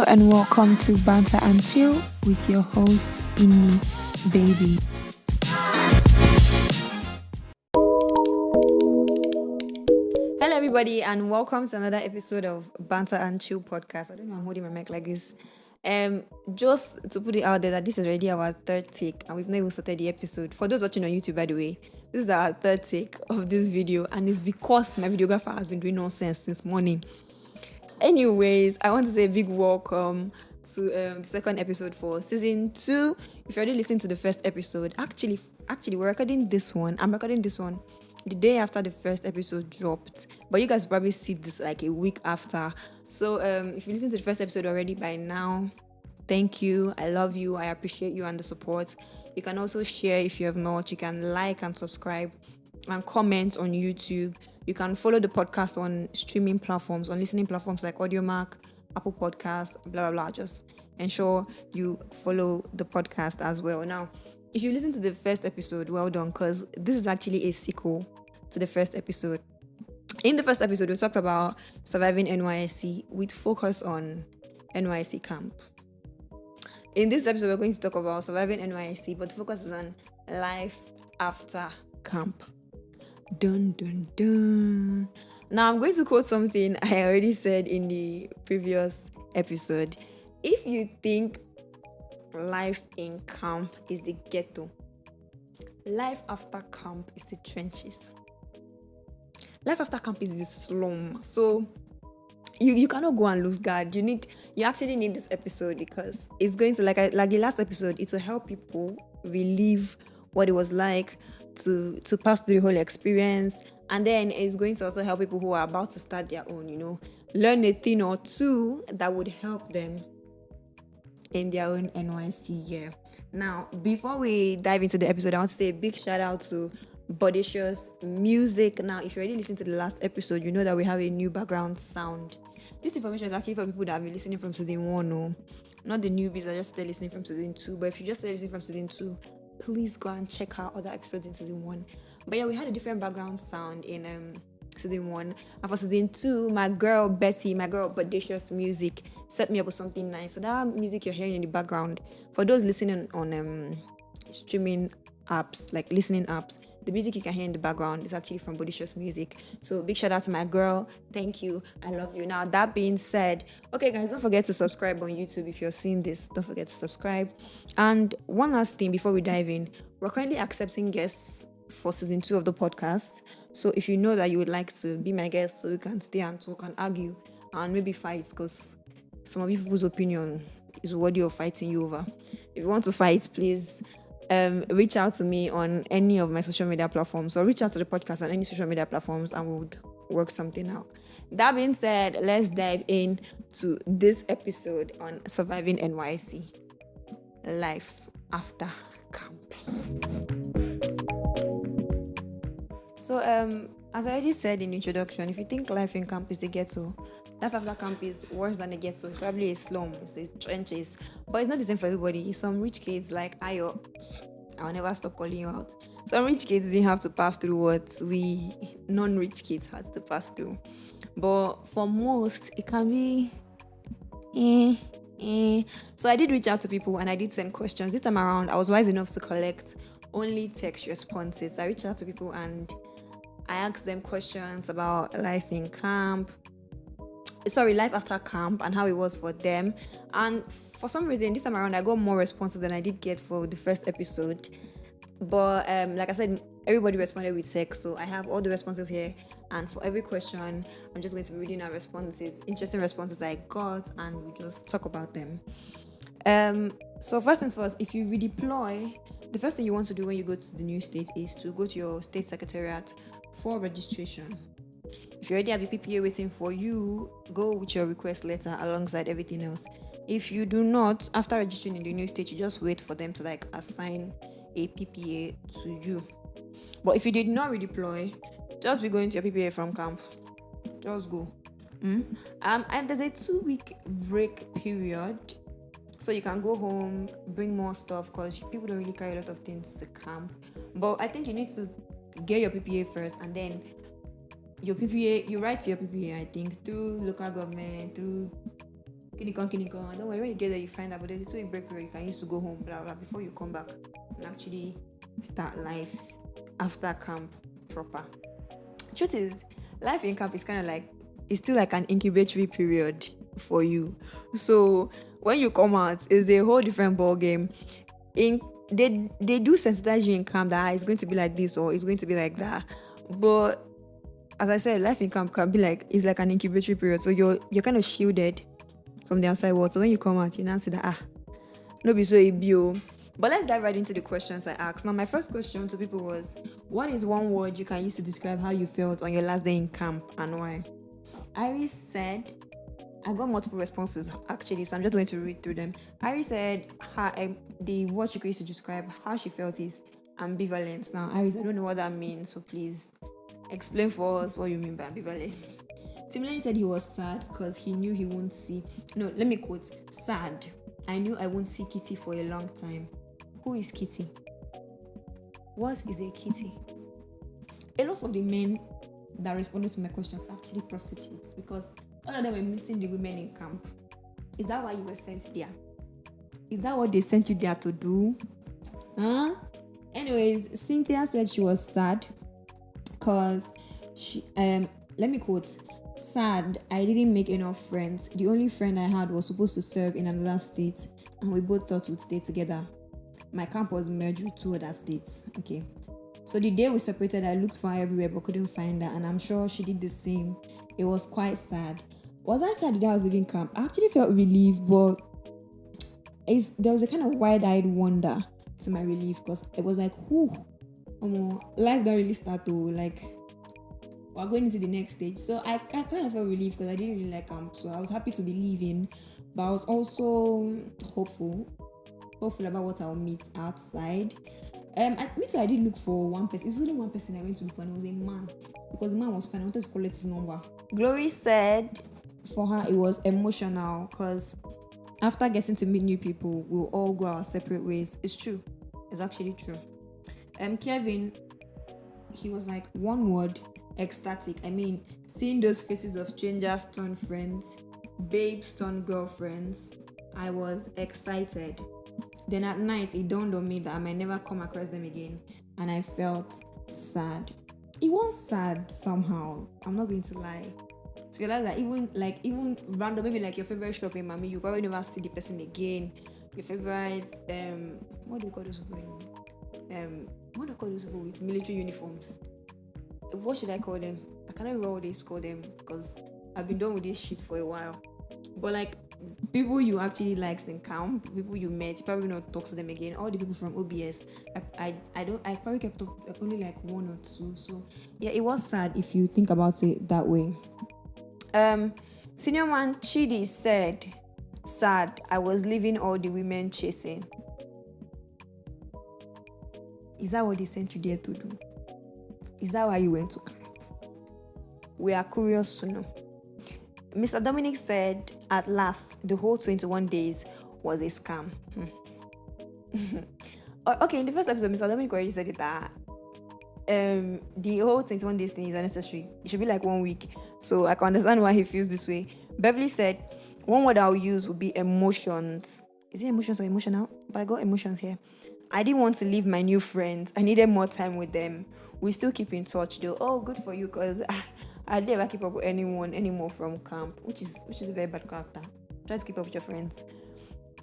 and welcome to Banter and Chill with your host, Inni Baby. Hello everybody and welcome to another episode of Banter and Chill podcast. I don't know, I'm holding my mic like this. Just to put it out there that this is already our third take and we've not even started the episode. For those watching on YouTube, by the way, this is our third take of this video and it's because my videographer has been doing nonsense since morning. Anyways, I want to say a big welcome to the second episode for season 2. If you're already listening to the first episode, actually we're recording this one. I'm recording this one the day after the first episode dropped, but you guys probably see this like a week after. So if you listen to the first episode already by now, thank you. I love you. I appreciate you and the support. You can also share if you have not. You can like and subscribe and comment on YouTube. You can follow the podcast on streaming platforms, on listening platforms like AudioMac, Apple Podcasts, blah, blah, blah. Just ensure you follow the podcast as well. Now, if you listen to the first episode, well done, because this is actually a sequel to the first episode. In the first episode, we talked about surviving NYSC with focus on NYSC camp. In this episode, we're going to talk about surviving NYSC, but the focus is on life after camp. Dun, dun, dun. Now, I'm going to quote something I already said in the previous episode. If you think life in camp is the ghetto, life after camp is the trenches. Life after camp is the slum. So, you cannot go and lose guard. You actually need this episode because it's going to, like the last episode, it will help people relive what it was like to pass through the whole experience, and then it's going to also help people who are about to start their own, learn a thing or two that would help them in their own NYC year. Now, before we dive into the episode, I want to say a big shout out to Bodacious Music. Now, if you already listened to the last episode, you know that we have a new background sound. This information is actually for people that have been listening from season 1, no, not the newbies that just started listening from season 2. But if you just started listening from season 2, please go and check out other episodes in season 1. But yeah, we had a different background sound in season 1. And for season 2, my girl Betty, my girl Bodacious Music, set me up with something nice. So that music you're hearing in the background, for those listening on streaming apps, like listening apps, the music you can hear in the background is actually from Bodacious Music. So big shout out to my girl. Thank you. I love you. Now, that being said, okay guys, don't forget to subscribe on YouTube. If you're seeing this, don't forget to subscribe. And one last thing before we dive in, we're currently accepting guests for season 2 of the podcast. So if you know that you would like to be my guest so you can stay and talk and argue and maybe fight, because some of you people's opinion is worthy of fighting you over. If you want to fight, please reach out to me on any of my social media platforms, or reach out to the podcast on any social media platforms and we would work something out. That being said, let's dive into this episode on surviving NYC, life after camp. So as I already said in the introduction, if you think life in camp is the ghetto, life after camp is worse than a ghetto. It's probably a slum, it's a trenches. But it's not the same for everybody. Some rich kids like Ayo, I'll never stop calling you out. Some rich kids didn't have to pass through what we non-rich kids had to pass through. But for most, it can be So I did reach out to people and I did send questions. This time around, I was wise enough to collect only text responses. So I reached out to people and I asked them questions about life after camp and how it was for them. And for some reason, this time around, I got more responses than I did get for the first episode. But like I said, everybody responded with text. So I have all the responses here. And for every question, I'm just going to be reading our responses, interesting responses I got, and we'll just talk about them. So first things first, if you redeploy, the first thing you want to do when you go to the new state is to go to your state secretariat for registration. If you already have a PPA waiting for you, go with your request letter alongside everything else. If you do not, after registering in the new state, you just wait for them to assign a PPA to you. But if you did not redeploy, just be going to your PPA from camp. Just go. And there's a 2-week break period. So you can go home, bring more stuff, because people don't really carry a lot of things to camp. But I think you need to get your PPA first, and then your PPA, you write to your PPA, I think, through local government, through Kinikon. Don't worry, when you get there, you find out. But there's a 2 week break period you can use to go home, blah blah, before you come back and actually start life after camp proper. Truth is, life in camp is kind of like, it's still like an incubatory period for you. So when you come out, it's a whole different ball game. They do sensitize you in camp that it's going to be like this or it's going to be like that. But as I said, life in camp can be like, it's like an incubatory period. So you're kind of shielded from the outside world. So when you come out, you now see that no be so ebio. But let's dive right into the questions I asked. Now, my first question to people was, what is one word you can use to describe how you felt on your last day in camp and why? Iris said, I got multiple responses actually, so I'm just going to read through them. Iris said the word she could use to describe how she felt is ambivalent. Now, Iris, I don't know what that means, so please explain for us what you mean by ambivalent. Timlin said he was sad because he knew he won't see. No, let me quote. Sad. I knew I won't see Kitty for a long time. Who is Kitty? What is a Kitty? A lot of the men that responded to my questions are actually prostitutes because all of them were missing the women in camp. Is that why you were sent there? Is that what they sent you there to do? Anyways, Cynthia said she was sad because she let me quote, sad, I didn't make enough friends. The only friend I had was supposed to serve in another state and we both thought we'd stay together. My camp was merged with 2 other states. Okay. So the day we separated, I looked for her everywhere but couldn't find her, and I'm sure she did the same. It was quite sad. Was I sad that I was leaving camp? I actually felt relieved, but there was a kind of wide-eyed wonder to my relief because it was like, life don't really start to like, we're going into the next stage. So I kind of felt relieved because I didn't really like camp. So I was happy to be leaving, but I was also hopeful about what I'll meet outside. I did look for one person. It was only one person I went to look for, and it was a man. Because the man was fine. I wanted to collect his number. Glory said for her it was emotional because after getting to meet new people, we'll all go our separate ways. It's true. It's actually true. Kevin, he was like, one word, ecstatic. I mean, seeing those faces of strangers turn friends, babes turn girlfriends, I was excited. Then at night, it dawned on me that I might never come across them again, and I felt sad. It was sad somehow. I'm not going to lie. To realize that even random, maybe like your favorite shopping mommy, you probably never see the person again. Your favorite what do you call those people? What do you call those people with military uniforms? What should I call them? I can't remember what they used to call them because I've been done with this shit for a while. But like, people you actually liked in camp, people you met, you probably not talk to them again. All the people from OBS, I probably kept only like 1 or 2. So yeah, it was sad if you think about it that way. Senior man Chidi said, sad, I was leaving all the women chasing. Is that what they sent you there to do? Is that why you went to camp? We are curious to know. Mr. Dominic said, at last, the whole 21 days was a scam. Okay, in the first episode, Mr. Dominic already said it that the whole 21 days thing is unnecessary. It should be like 1 week. So I can understand why he feels this way. Beverly said, one word I'll use would be emotions. Is it emotions or emotional? But I got emotions here. I didn't want to leave my new friends. I needed more time with them. We still keep in touch though. Oh, good for you, because I never keep up with anyone anymore from camp, which is a very bad character. Try to keep up with your friends.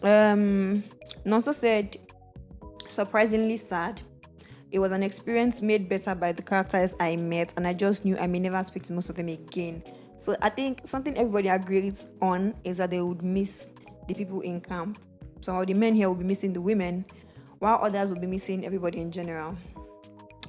Nonso said, surprisingly sad. It was an experience made better by the characters I met, and I just knew I may never speak to most of them again. So I think something everybody agrees on is that they would miss the people in camp. So the men here will be missing the women, while others will be missing everybody in general.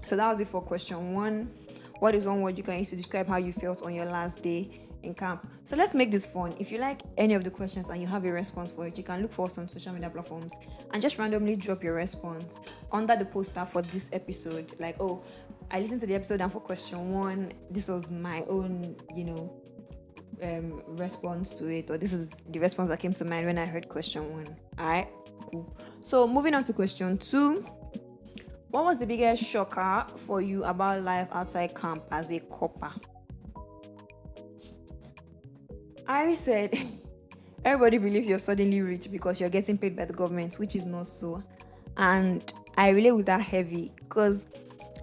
So that was it for question 1. What is one word you can use to describe how you felt on your last day in camp? So let's make this fun. If you like any of the questions and you have a response for it, you can look for us on social media platforms and just randomly drop your response under the poster for this episode. Like, oh, I listened to the episode and for question 1, this was my own, response to it, or this is the response that came to mind when I heard question 1. Alright, cool. So moving on to question 2. What was the biggest shocker for you about life outside camp as a copper? I said, Everybody believes you're suddenly rich because you're getting paid by the government, which is not so. And I relate with that heavy because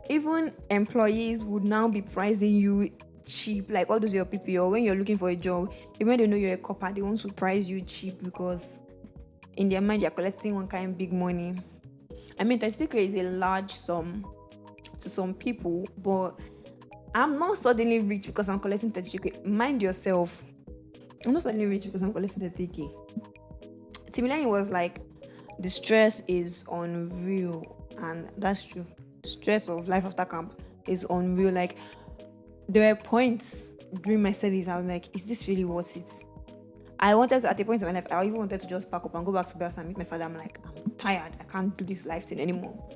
even employees would now be pricing you cheap, like all those your people, or when you're looking for a job, even when they know you're a copper, they want to price you cheap because in their mind you're collecting one kind of big money. I mean, 33K is a large sum to some people, but I'm not suddenly rich because I'm collecting 33K. Mind yourself, I'm not suddenly rich because I'm collecting 30K. Timilani was like, the stress is unreal, and that's true. Stress of life after camp is unreal. Like, there were points during my service I was like, is this really worth it? I wanted to, at a point in my life, I even wanted to just pack up and go back to Bells and meet my father. I'm like, I'm tired. I can't do this life thing anymore.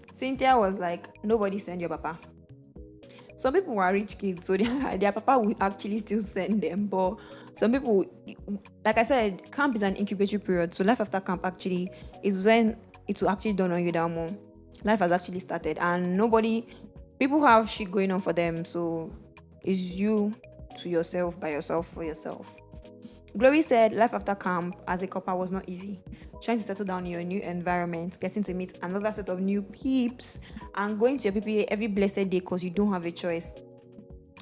Cynthia was like, nobody send your papa. Some people were rich kids, so their papa would actually still send them. But some people, like I said, camp is an incubatory period. So life after camp actually is when it will actually dawn on you that more. Life has actually started, and people have shit going on for them. So it's you to yourself, by yourself, for yourself. Glory said life after camp as a copper was not easy. Trying to settle down in your new environment, getting to meet another set of new peeps, and going to your PPA every blessed day because you don't have a choice.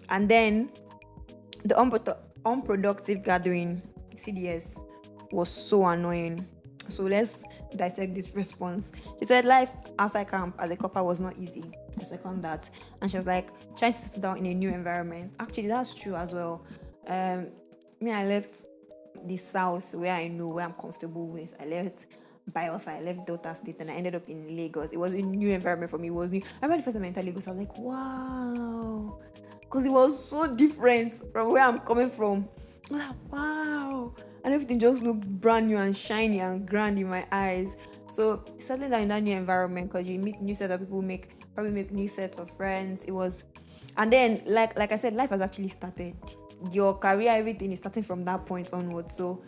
And then the unproductive gathering, CDS, was so annoying. So let's dissect this response. She said life outside camp as a copper was not easy. I second that. And she was like, trying to settle down in a new environment. Actually, that's true as well. I left the south where I know, where I'm comfortable with. I left Bios, I left Delta State, and I ended up in Lagos. It was a new environment for me. It was new. I remember the first time I entered Lagos, I was like, wow, because it was so different from where I'm coming from. I was like, wow, and everything just looked brand new and shiny and grand in my eyes. So settling down in that new environment, because you meet new set of people, probably make new sets of friends. It was, and then like I said, life has actually started. Your career, everything is starting from that point onwards. So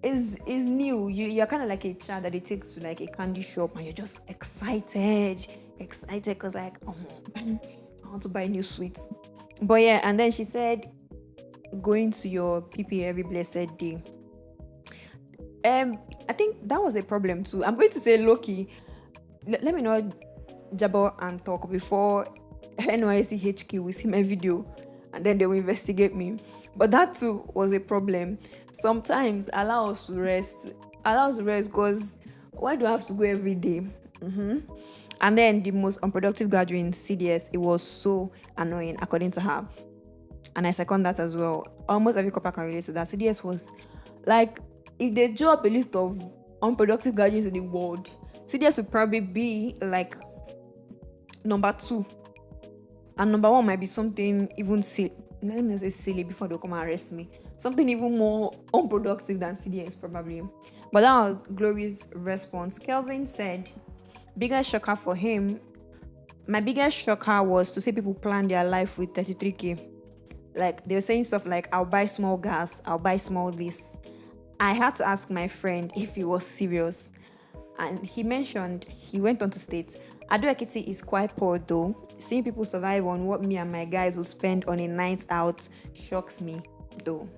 is new. You're kind of like a child that they take to like a candy shop and you're just excited because like, I want to buy new sweets. But yeah, and then she said going to your PPA every blessed day. I think that was a problem too. I'm going to say Loki. Let me not jabber and talk before Nysc HQ will see my video and then they will investigate me. But that too was a problem. Sometimes allow us to rest because why do I have to go every day? And then the most unproductive gathering, CDS, it was so annoying according to her. And I second that as well. Almost every couple can relate to that. CDS was like, if they draw up a list of unproductive gatherings in the world, CDS would probably be like number 2. And number 1 might be something even silly. Let me say silly before they come and arrest me. Something even more unproductive than CDS probably. But that was Glory's response. Kelvin said, biggest shocker for him, my biggest shocker was to see people plan their life with 33K. Like they were saying stuff like, I'll buy small gas, I'll buy small this. I had to ask my friend if he was serious. And he went on to state, Ado Ekiti is quite poor though. Seeing people survive on what me and my guys will spend on a night out shocks me though.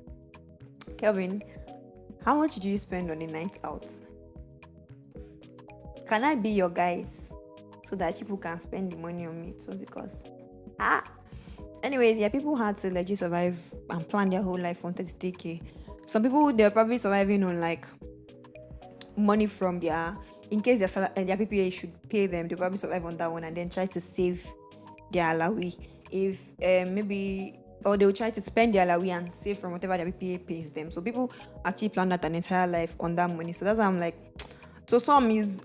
Kelvin, how much do you spend on a night out? Can I be your guys so that people can spend the money on me too? Because anyways, yeah, people had to legit survive and plan their whole life on 33K. Some people, they're probably surviving on like money from in case their PPA should pay them, they'll probably survive on that one and then try to save their alawi. If or they'll try to spend their alawi and save from whatever their PPA pays them. So people actually plan that an entire life on that money. So that's why I'm like, to some is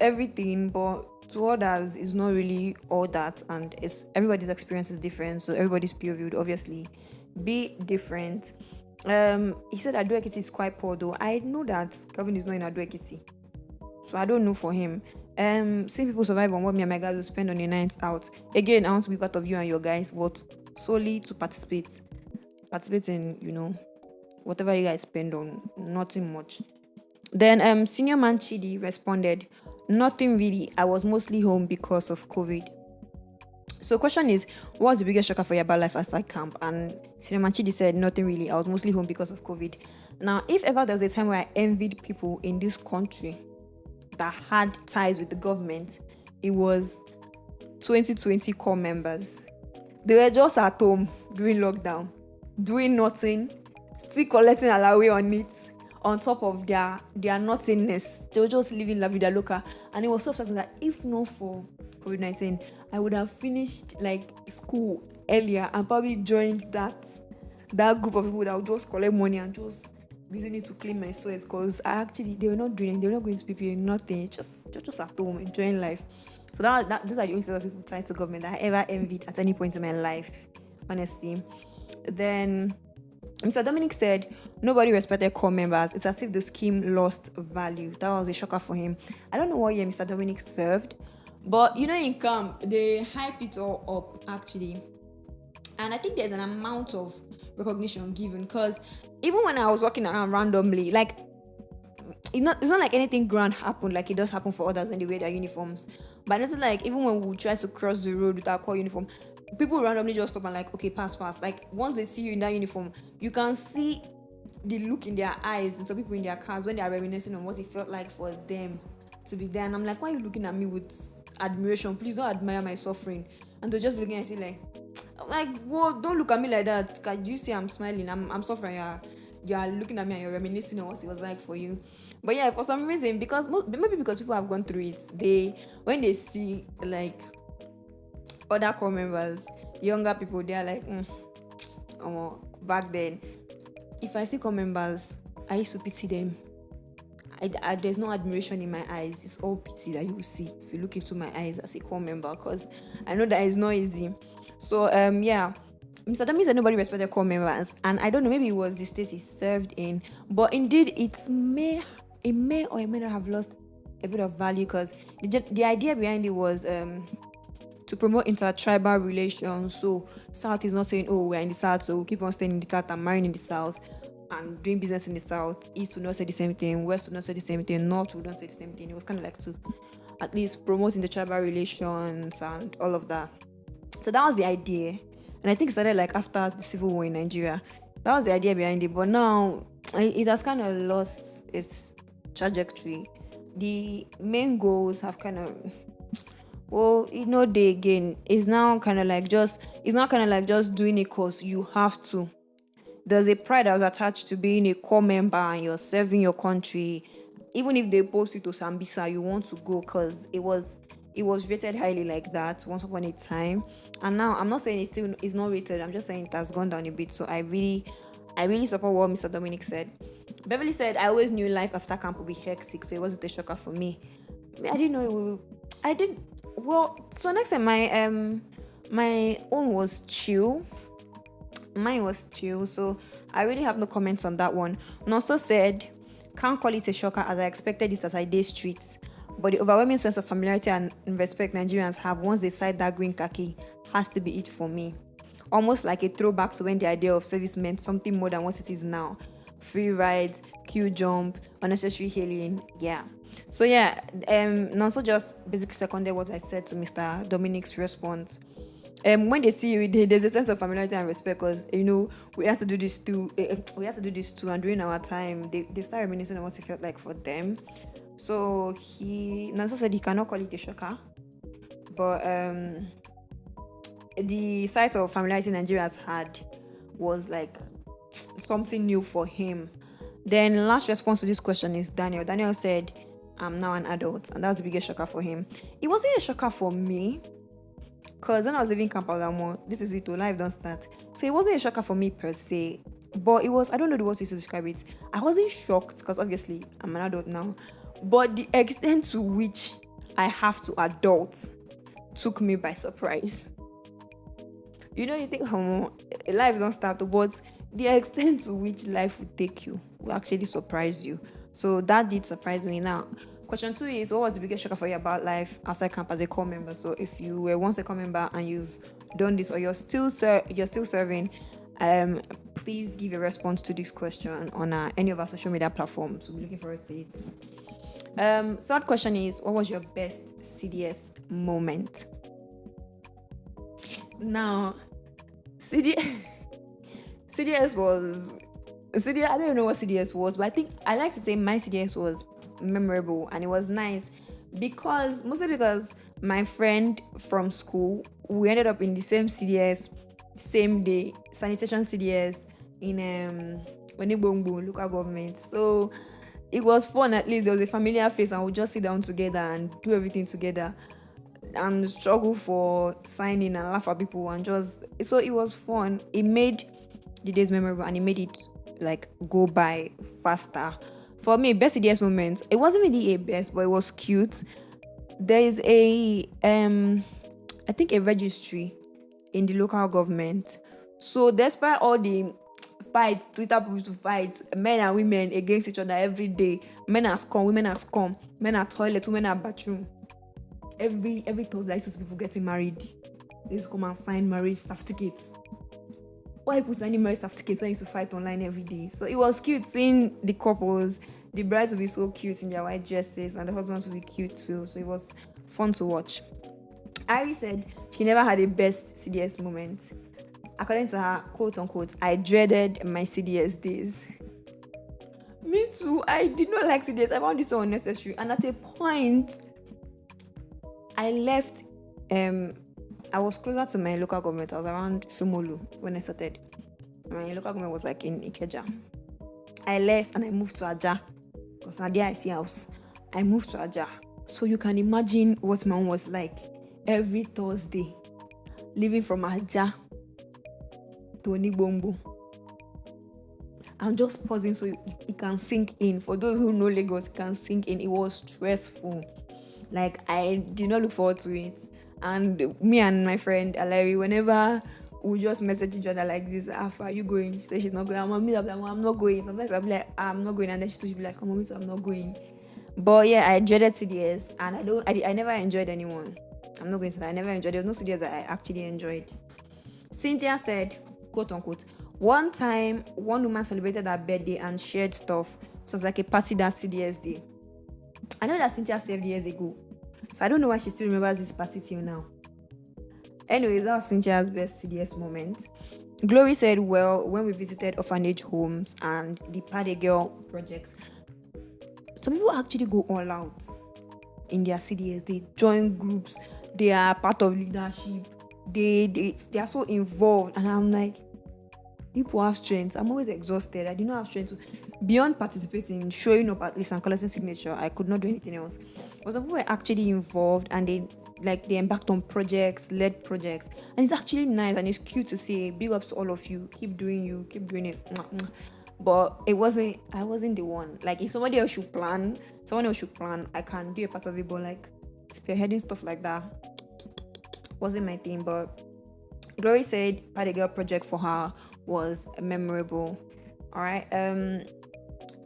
everything, but to others is not really all that, and everybody's experience is different. So everybody's POV would obviously be different. He said Ado Ekiti is quite poor though. I know that Kevin is not in Ado Ekiti, so I don't know for him. Seeing people survive on what me and my guys will spend on a night out. Again, I want to be part of you and your guys, but solely to participate in, whatever you guys spend on, nothing much. Then Senior Man Chidi responded, nothing really. I was mostly home because of COVID. So question is, what was the biggest shocker for you about life outside camp? And Cinnamon Chidi said nothing really. I was mostly home because of COVID. Now, if ever there was a time where I envied people in this country that had ties with the government, it was 2020 core members. They were just at home during lockdown, doing nothing, still collecting allowance on it, on top of their nothingness. They were just living la vida loca. And it was so upsetting that if not for COVID-19, I would have finished like school earlier and probably joined that group of people that would just collect money and just using it to clean my sweat, because they were not going to PPA, nothing, they're just at home enjoying life. So those are the only set of people tied to government that I ever envied at any point in my life, honestly. Then Mr. Dominic said nobody respected core members. It's as if the scheme lost value. That was a shocker for him. I don't know what year Mr. Dominic served, but in camp they hype it all up actually. And I think there's an amount of recognition given, because even when I was walking around randomly, like it's not like anything grand happened like it does happen for others when they wear their uniforms. But it's like even when we try to cross the road with our core uniform, people randomly just stop and like, okay, pass. Like once they see you in that uniform, you can see the look in their eyes, and some people in their cars when they are reminiscing on what it felt like for them to be there. And I'm like, why are you looking at me with admiration? Please don't admire my suffering. And they're just looking at you like, whoa, don't look at me like that. Do you see I'm smiling? I'm suffering. You're looking at me and you're reminiscing on what it was like for you. But yeah, for some reason, maybe because people have gone through it, when they see like other core members, younger people, they are like, back then, if I see core members, I used to pity them. There's no admiration in my eyes. It's all pity that you will see if you look into my eyes as a core member, because I know that it's not easy. So yeah, Mr. Dami said nobody respected core members, and I don't know, maybe it was the state he served in, but indeed it may or it may not have lost a bit of value, because the idea behind it was to promote inter-tribal relations. So South is not saying, oh, we're in the South, so we'll keep on staying in the South and marrying in the South and doing business in the South. East will not say the same thing, West will not say the same thing, North will not say the same thing. It was kind of like to at least promoting the tribal relations and all of that. So that was the idea. And I think it started like after the civil war in Nigeria. That was the idea behind it. But now it has kind of lost its trajectory. The main goals have kind of, they again. It's now kind of like just doing it because you have to. There's a pride that was attached to being a core member and you're serving your country. Even if they post you to Sambisa, you want to go because it was rated highly like that once upon a time. And now I'm not saying it's not rated, I'm just saying it has gone down a bit. So I really support what Mr. Dominic said. Beverly said, I always knew life after camp would be hectic, so it wasn't a shocker for me. I didn't know so next time my own was chill. Mine was chill, so I really have no comments on that one. Nonso said, can't call it a shocker as I expected it as I did streets. But the overwhelming sense of familiarity and respect Nigerians have once they sight that green khaki has to be it for me. Almost like a throwback to when the idea of service meant something more than what it is now. Free rides, queue jump, unnecessary hailing, yeah. So yeah, Nonso just basically seconded what I said to Mr. Dominic's response. When they see you, there's a sense of familiarity and respect, because we had to do this too. And during our time, they start reminiscing on what it felt like for them. So Nanso said he cannot call it a shocker, but the sight of familiarity Nigeria has had was like something new for him. Then last response to this question is Daniel. Daniel said, I'm now an adult, and that's the biggest shocker for him. It wasn't a shocker for me, because when I was living in Kampalamo, this is it, life don't start. So it wasn't a shocker for me per se, but it was, I don't know the words to describe it. I wasn't shocked, because obviously I'm an adult now, but the extent to which I have to adult took me by surprise. You think life don't start, but the extent to which life will take you will actually surprise you. So that did surprise me. Now, question 2 is, what was the biggest shocker for you about life outside camp as a core member? So if you were once a core member and you've done this, or you're still serving, please give a response to this question on any of our social media platforms. We'll be looking forward to it. Third question is, what was your best CDS moment? Now, CD, CDS was CDS. I don't know what CDS was, but I think I like to say my CDS was memorable and it was nice mostly because my friend from school, we ended up in the same CDS, same day, sanitation CDS in Onibongbo local government. So it was fun. At least there was a familiar face and we just sit down together and do everything together and struggle for signing and laugh at people and just so it was fun. It made the days memorable and it made it like go by faster. For me, best CDS moment, it wasn't really a best, but it was cute. There is I think a registry in the local government. So despite all the fight, Twitter people to fight, men and women against each other every day, men are scum, women are scum, men are toilet, women are bathroom. Every Thursday I used to see people getting married. They used to come and sign marriage certificates. Why people signing marriage certificates when I used to fight online every day? So it was cute seeing the couples. The brides would be so cute in their white dresses and the husbands would be cute too. So it was fun to watch. Ari said she never had a best CDS moment. According to her, quote unquote, I dreaded my CDS days. Me too. I did not like CDS. I found it so unnecessary. And at a point, I left. I was closer to my local government. I was around Shumolu when I started. My local government was like in Ikeja. I left and I moved to Aja because now there I see house. I moved to Aja, so you can imagine what my own was like every Thursday, leaving from Aja to Onibongbo. I'm just pausing so it can sink in. For those who know Lagos, it can sink in. It was stressful. Like, I did not look forward to it. And me and my friend Alari, whenever we just message each other like this, are you going? She said she's not going. I'm not going. Sometimes I'll be like, I'm not going. And then she'll be like, I'm not going. But yeah, I dreaded CDS. And I never enjoyed anyone. I'm not going to say I never enjoyed. There was no CDS that I actually enjoyed. Cynthia said, quote unquote, one time, one woman celebrated her birthday and shared stuff. So it was like a party that CDS day. I know that Cynthia saved years ago. So I don't know why she still remembers this party till now. Anyways, that was Cynthia's best CDS moment. Glory said, well, when we visited orphanage homes and the Paddy Girl projects, some people actually go all out in their CDS. They join groups. They are part of leadership. They are so involved. And I'm like, people have strength. I'm always exhausted. I did not have strength to, beyond participating, showing up at least and collecting signature. I could not do anything else. But some people were actually involved and they embarked on projects, led projects. And it's actually nice and it's cute to see. Big ups to all of you. Keep doing it. But I wasn't the one. Like, if someone else should plan, I can be a part of it. But like, spearheading stuff like that wasn't my thing. But Glory said Party Girl project for her was memorable. All right.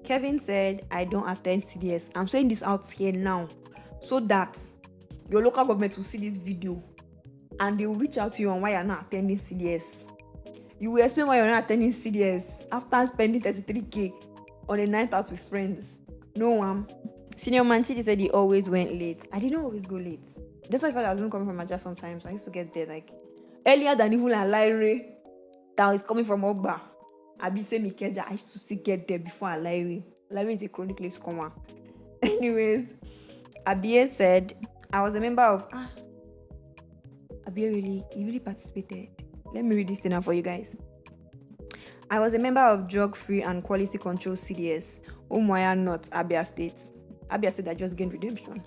Kevin said, I don't attend CDS. I'm saying this out here now so that your local government will see this video and they will reach out to you on why you're not attending CDS. You will explain why you're not attending CDS after spending 33k on a night out with friends. No, Senior Manchidi said he always went late. I didn't always go late. That's why I felt I was even coming from Aja sometimes. I used to get there like earlier than even a Lyre that is coming from Ogba. Abise Mikeja, I used to still get there before Lyre. Lyre is a chronic late comer. Anyways, Abie said, I was a member of Abie really participated. Let me read this thing out for you guys. I was a member of Drug Free and Quality Control CDS, Umuahia North, Abia State. Abia State that just gained redemption.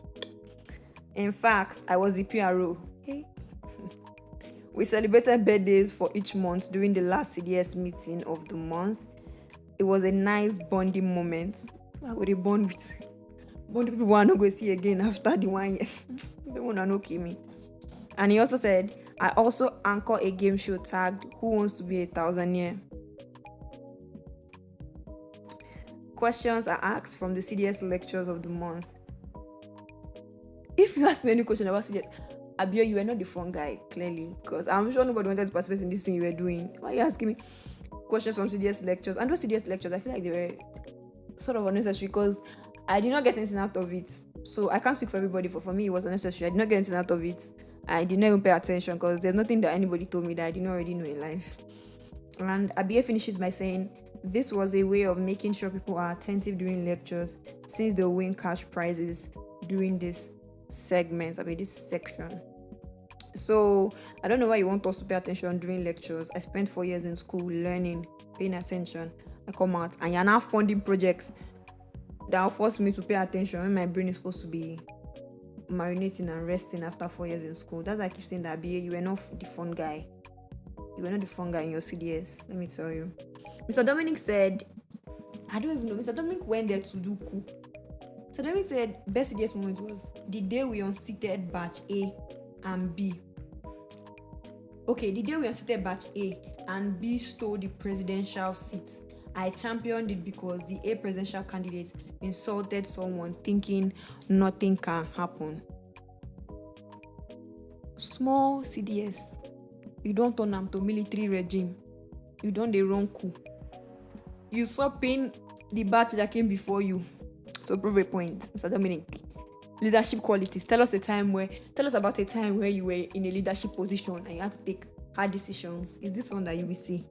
In fact, I was the PRO. Hey. We celebrated birthdays for each month during the last CDS meeting of the month. It was a nice bonding moment. I would have bond with people I'm not going to see again after the 1 year. They won't know me. And he also said, I also anchor a game show tagged Who Wants to Be a Thousandaire? Questions are asked from the CDS lectures of the month. If you ask me any question about CDS, Abio, you were not the front guy, clearly, because I'm sure nobody wanted to participate in this thing you were doing. Why are you asking me questions from CDS lectures? And those CDS lectures, I feel like they were sort of unnecessary because I did not get anything out of it. So I can't speak for everybody. For me, it was unnecessary. I did not get anything out of it. I did not even pay attention because there's nothing that anybody told me that I did not already know in life. And Abia finishes by saying, this was a way of making sure people are attentive during lectures since they'll win cash prizes during this this section. So I don't know why you want us to pay attention during lectures. I spent 4 years in school learning, paying attention. I come out and you're now funding projects that will force me to pay attention when my brain is supposed to be marinating and resting after 4 years in school. That's why I keep saying that, BA, you were not the fun guy. You were not the fun guy in your CDS, let me tell you. Mr. Dominic said, I don't even know, Mr. Dominic went there to do cool. So Dominic said, best CDS moment was the day we unseated batch A and B. Okay, the day we unseated batch A and B stole the presidential seat. I championed it because the A presidential candidate insulted someone thinking nothing can happen. Small CDS. You don't turn them to military regime. You don't the wrong coup. You usurping the batch that came before you. So prove a point, Mr. Dominic. Leadership qualities. Tell us about a time where you were in a leadership position and you had to take hard decisions. Is this one that you will see?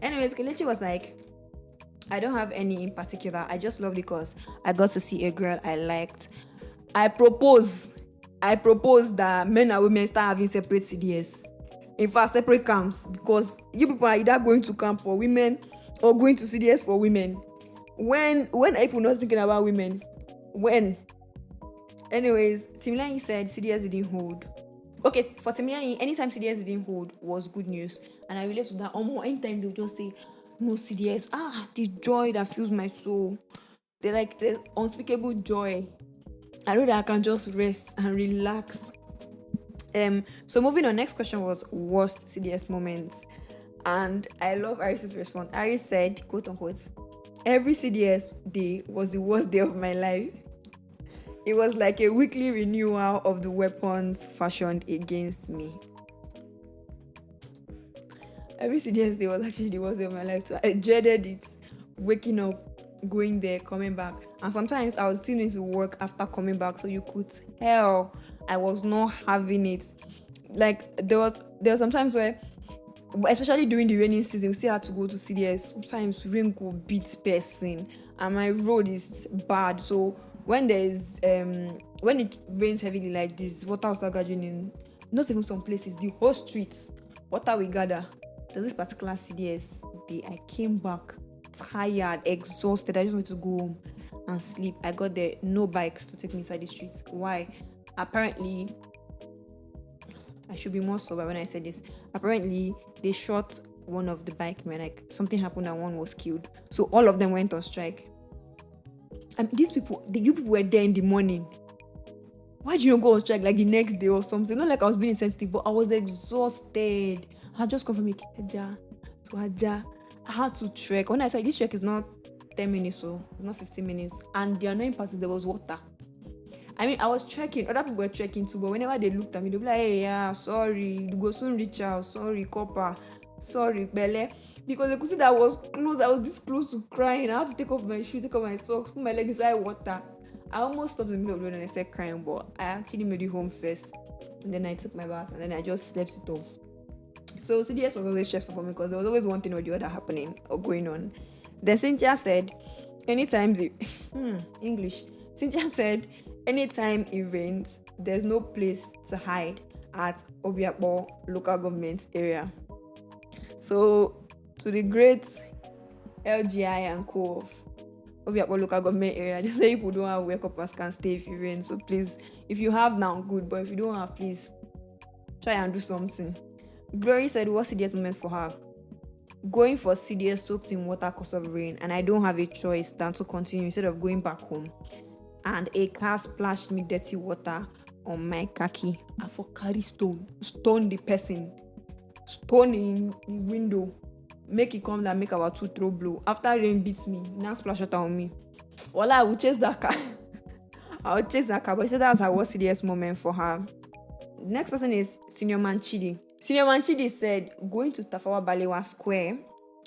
Anyways, Kelechi was like, I don't have any in particular. I just loved it because I got to see a girl I liked. I propose that men and women start having separate CDS. In fact, separate camps, because you people are either going to camp for women or going to CDS for women. When are people not thinking about women? When? Anyways, Timileyin said CDS didn't hold. Okay, for Timileyin, anytime CDS didn't hold was good news. And I relate to that. Anytime they'll just say, no CDS. The joy that fills my soul. They're like the unspeakable joy. I know that I can just rest and relax. So moving on, next question was worst CDS moments. And I love Aris's response. Aris said, quote unquote, every CDS day was the worst day of my life. It was like a weekly renewal of the weapons fashioned against me. Every CDS day was actually the worst day of my life too. I dreaded it. Waking up, going there, coming back. And sometimes I was still need to work after coming back, so you could tell I was not having it. Like there was some times where, especially during the raining season, we still had to go to CDS. Sometimes rain could beat person and my road is bad. So when when it rains heavily like this, water will start gathering in not even some places, the whole streets, water will gather. There's this particular CDS day I came back tired, exhausted. I just wanted to go home and sleep. I got there, no bikes to take me inside the streets. Why? Apparently, I should be more sober when I said this. Apparently, they shot one of the bikemen. Like something happened and one was killed. So all of them went on strike. And you people were there in the morning. Why did you not go on strike like the next day or something? Not like I was being insensitive, but I was exhausted. I had just come from Ikeja to Aja. I had to trek. When I said this trek is not 10 minutes, so not 15 minutes. And the annoying part is there was water. I mean, I was trekking. Other people were trekking too, but whenever they looked at me, they'd be like, hey, yeah, sorry. You go soon reach out. Sorry, copper. Sorry, Bele. Because they could see that I was close. I was this close to crying. I had to take off my shoes, take off my socks, put my leg inside water. I almost stopped in the middle of the road and I started crying, but I actually made it home first. And then I took my bath and then I just slept it off. So CDS was always stressful for me because there was always one thing or the other happening or going on. Then Cynthia said, anytime Cynthia said, anytime events, there's no place to hide at Obiakpo local government area. So to the great LGI and co of Obiakpo local government area, they say people don't have wake up and can stay if you rain. So please, if you have now, good. But if you don't have, please try and do something. Glory said, what CDS moments for her? Going for CDS soaked in water because of rain, and I don't have a choice than to continue instead of going back home. And a car splashed me dirty water on my khaki. I for carry stone the person, stone in window, make it come down, make our two throw blow. After rain beats me, now splash water on me. Well, I will chase that car. But she said that was her worst CDS moment for her. The next person is Senior Man Chidi. Senior Man Chidi said, going to Tafawa Balewa Square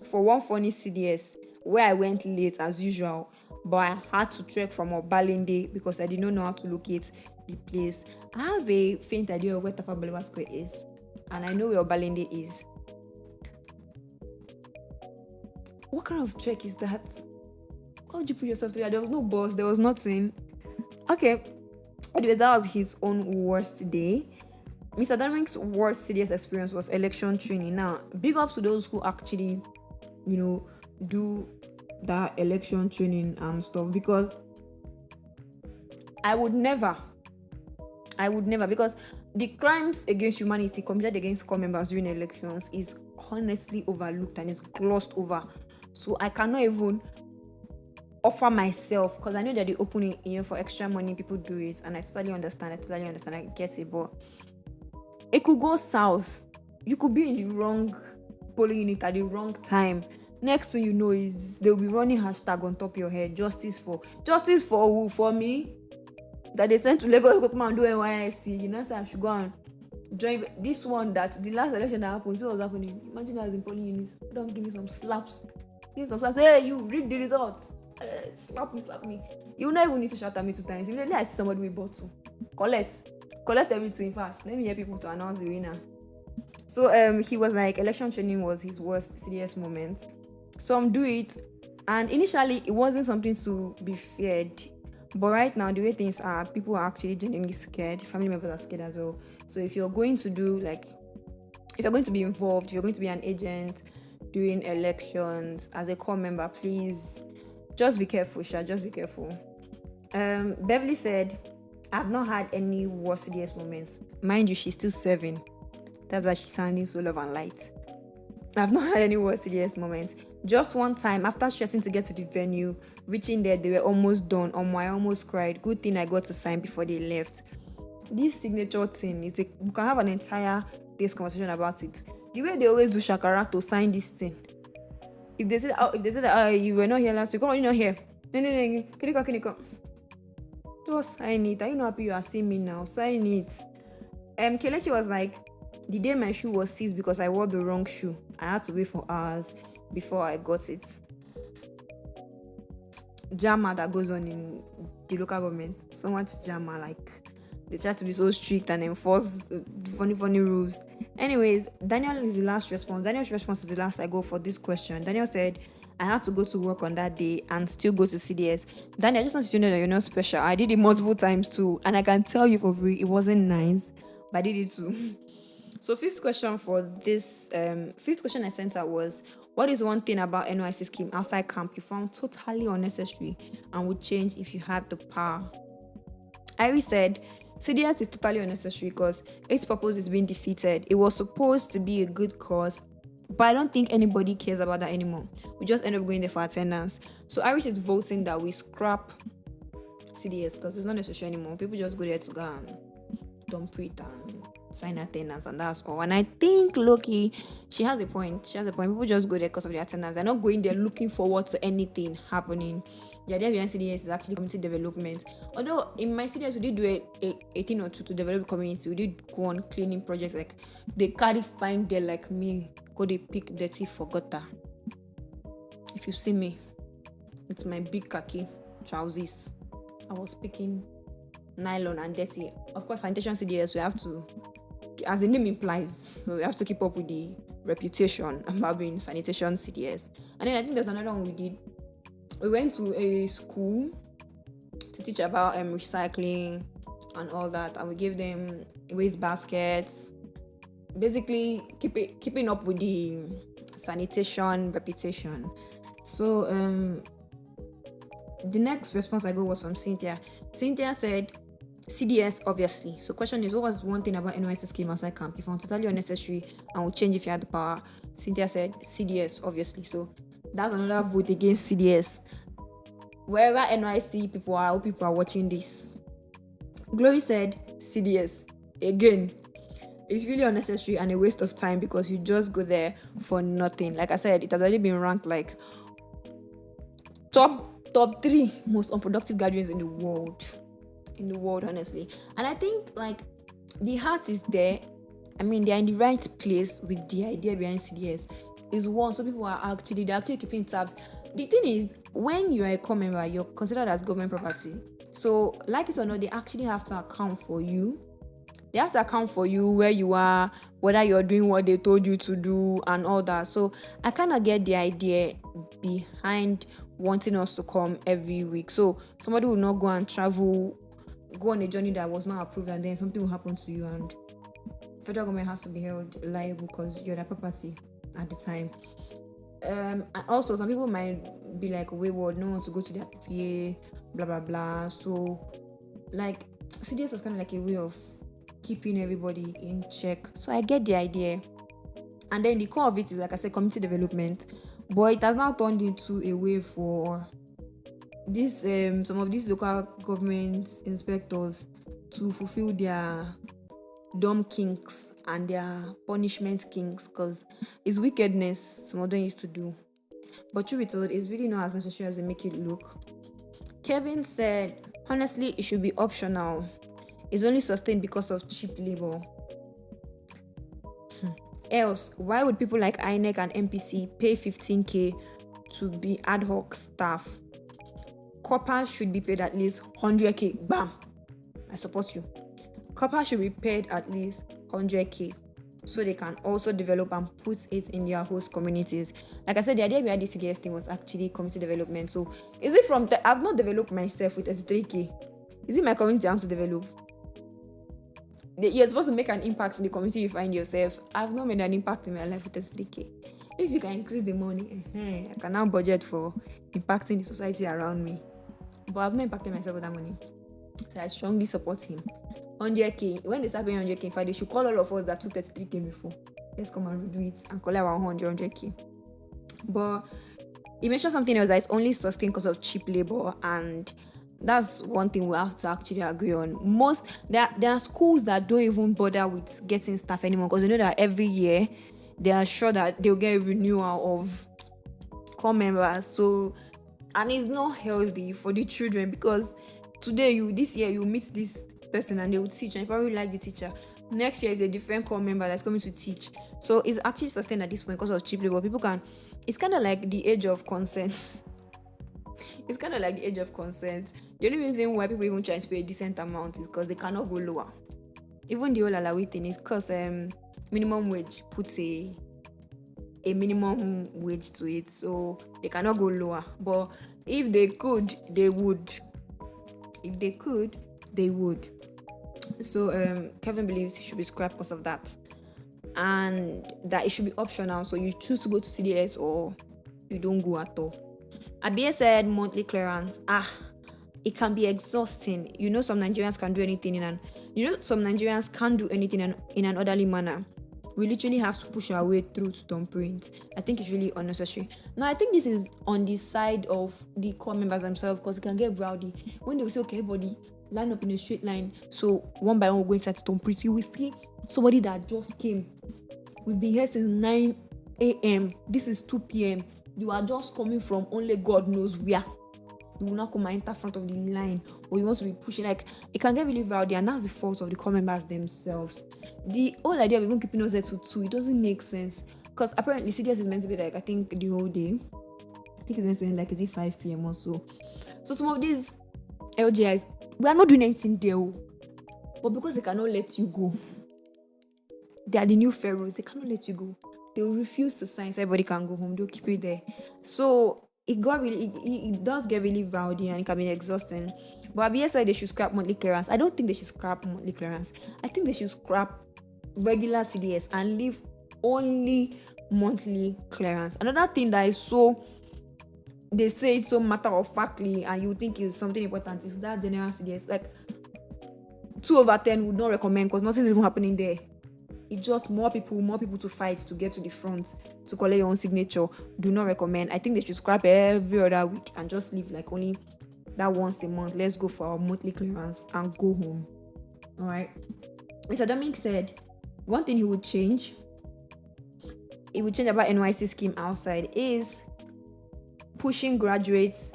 for one funny CDS where I went late as usual but I had to trek from Obalende because I did not know how to locate the place. I have a faint idea of where Tafa Balewa Square is, and I know where Obalende is. What kind of trek is that? How would you put yourself through that? There was no bus, there was nothing. Okay. Anyway, that was his own worst day. Mr. Dynamic's worst CDS experience was election training. Now, big ups to those who actually, do that election training and stuff, because I would never, because the crimes against humanity committed against core members during elections is honestly overlooked and is glossed over. So I cannot even offer myself, because I know that they open it, for extra money, people do it, and I totally understand, I get it, but it could go south. You could be in the wrong polling unit at the wrong time. Next thing you know is they'll be running hashtag on top of your head. Justice for who? For me? That they sent to Lagos to come and do NYSC. So I should go and join this one. That the last election that happened, so what was happening? Imagine I was in polling units. Don't give me some slaps. Hey, you rigged the results. Slap me. You will not even need to shout at me 2 times. Immediately I see somebody with bottle. Collect everything fast. Let me hear people to announce the winner. So he was like, election training was his worst CDS moment. Some do it, and initially it wasn't something to be feared, but right now the way things are, people are actually genuinely scared. Family members are scared as well. So if you're going to be involved, if you're going to be an agent during elections as a core member, please just be careful, just be careful. Beverly said, I've not had any worst CDS moments. Mind you, she's still 7. That's why she's sounding so love and light. I've not had any worst CDS moments. Just one time, after stressing to get to the venue, reaching there, they were almost done. I almost cried. Good thing I got to sign before they left. This signature thing we can have an entire day's conversation about it. The way they always do shakara to sign this thing. If they say that you were not here last week, come on, you're not here. Can you come? Just sign it. Are you not happy you are seeing me now? Sign it. Kelechi was like, the day my shoe was seized because I wore the wrong shoe, I had to wait for hours before I got it. Drama that goes on in the local government. So much drama, like they try to be so strict and enforce funny rules. Anyways, Daniel is the last response. Daniel's response is the last I go for this question. Daniel said, I had to go to work on that day and still go to CDS. Daniel, I just want you to know that you're not special. I did it multiple times too, and I can tell you for free, it wasn't nice, but I did it too. So fifth question I sent out was, what is one thing about Nysc scheme outside camp you found totally unnecessary and would change if you had the power? Iris said, CDS is totally unnecessary because its purpose is being defeated. It was supposed to be a good cause, but I don't think anybody cares about that anymore. We just end up going there for attendance. So Iris is voting that we scrap CDS because it's not necessary anymore. People just go there to go and dump it and sign attendance, and that's all. And I think Loki, she has a point. People just go there because of the attendance. They're not going there looking forward to anything happening. The idea behind CDS is actually community development. Although in my CDS we did do a thing or two to develop the community. We did go on cleaning projects, like they carry fine girl like me, go they pick dirty for gutter. If you see me with my big khaki trousers, I was picking nylon and dirty. Of course, sanitation CDS, we have to, as the name implies, so we have to keep up with the reputation about being sanitation CDS. And then I think there's another one we did. We went to a school to teach about recycling and all that, and we gave them waste baskets. Basically, keeping up with the sanitation reputation. So the next response I got was from Cynthia. Cynthia said, CDS, obviously. So question is, what was one thing about Nysc scheme outside camp you found totally unnecessary and would change if you had the power? Cynthia said, CDS, obviously. So that's another vote against CDS. Wherever Nysc people are, I hope people are watching this. Glory said, CDS. Again, it's really unnecessary and a waste of time because you just go there for nothing. Like I said, it has already been ranked like top 3 most unproductive gatherings in the world, honestly. And I think like the heart is there. I mean, they're in the right place with the idea behind CDS. is one, so people are they're actually keeping tabs. The thing is, when you are a core member, you're considered as government property. So, like it or not, they actually have to account for you. They have to account for you, where you are, whether you're doing what they told you to do, and all that. So, I kind of get the idea behind wanting us to come every week. So, somebody will not go and travel, go on a journey that was not approved, and then something will happen to you, and federal government has to be held liable because you're their property at the time. And also, some people might be like wayward, no one to go to their PPA, blah blah blah. So, like, CDS was kind of like a way of keeping everybody in check. So I get the idea. And then the core of it is, like I said, community development. But it has now turned into a way for this some of these local government inspectors to fulfill their dumb kinks and their punishment kinks, because it's wickedness some of them used to do. But truth be told, it's really not as necessary as they make it look. Kevin said, honestly, it should be optional. It's only sustained because of cheap labor. Else, why would people like INEC and MPC pay 15k to be ad hoc staff? Coppers should be paid at least 100k. Bam! I support you. Coppers should be paid at least 100k so they can also develop and put it in their host communities. Like I said, the idea behind this CDS thing was actually community development. So, is it from I've not developed myself with 33k? Is it my community I want to develop? You're supposed to make an impact in the community you find yourself. I've not made an impact in my life with 33k. If you can increase the money, I can now budget for impacting the society around me. But I've not impacted myself with that money. So I strongly support him. 100k. When they start paying 100k, in fact, they should call all of us that took 33k before. Let's come and redo it and collect our 100k. But he mentioned something else, that it's only sustained because of cheap labor, and that's one thing we have to actually agree on. There are schools that don't even bother with getting staff anymore, because they know that every year they are sure that they'll get a renewal of core members. So, and it's not healthy for the children, because this year you meet this person and they will teach, and you probably like the teacher. Next year is a different core member that's coming to teach. So it's actually sustained at this point because of cheap labor. It's kind of like the age of consent. It's kind of like the age of consent. The only reason why people even try to pay a decent amount is because they cannot go lower. Even the whole Alawi thing is because minimum wage puts a minimum wage to it, so they cannot go lower. But if they could, they would. If they could, they would. So Kevin believes it should be scrapped because of that, and that it should be optional. So you choose to go to CDS or you don't go at all. Abia said monthly clearance. It can be exhausting. Some Nigerians can do anything some Nigerians can't do anything in an orderly manner. We literally have to push our way through to thumbprint. I think it's really unnecessary. Now, I think this is on the side of the core members themselves, because it can get rowdy. When they will say, okay, everybody, line up in a straight line. So, one by one, we're going to thumbprint. You will see somebody that just came. We've been here since 9 a.m. This is 2 p.m. You are just coming from only God knows where. You will not come and enter front of the line, or you want to be pushing. Like, it can get really rowdy, and that's the fault of the core members themselves. The whole idea of even keeping us there to 2, it doesn't make sense, because apparently CDS is meant to be like, I think the whole day. I think it's meant to be like, is it 5 p.m. or so? So some of these LGIs, we are not doing anything there, but because they cannot let you go, they are the new pharaohs. They cannot let you go. They will refuse to sign so everybody can go home. They'll keep you there. So it does get really rowdy, and it can be exhausting. But Abia said they should scrap monthly clearance. I don't think they should scrap monthly clearance. I think they should scrap regular CDS and leave only monthly clearance. Another thing that is so, they say it so matter-of-factly, and you think is something important, is that general CDS. Like, 2/10 would not recommend, because nothing is even happening there. It's just more people to fight to get to the front to collect your own signature. Do not recommend. I think they should scrap every other week and just leave like only that once a month. Let's go for our monthly clearance and go home. All right. Mr. Dominic said one thing he would change about Nysc scheme outside is pushing graduates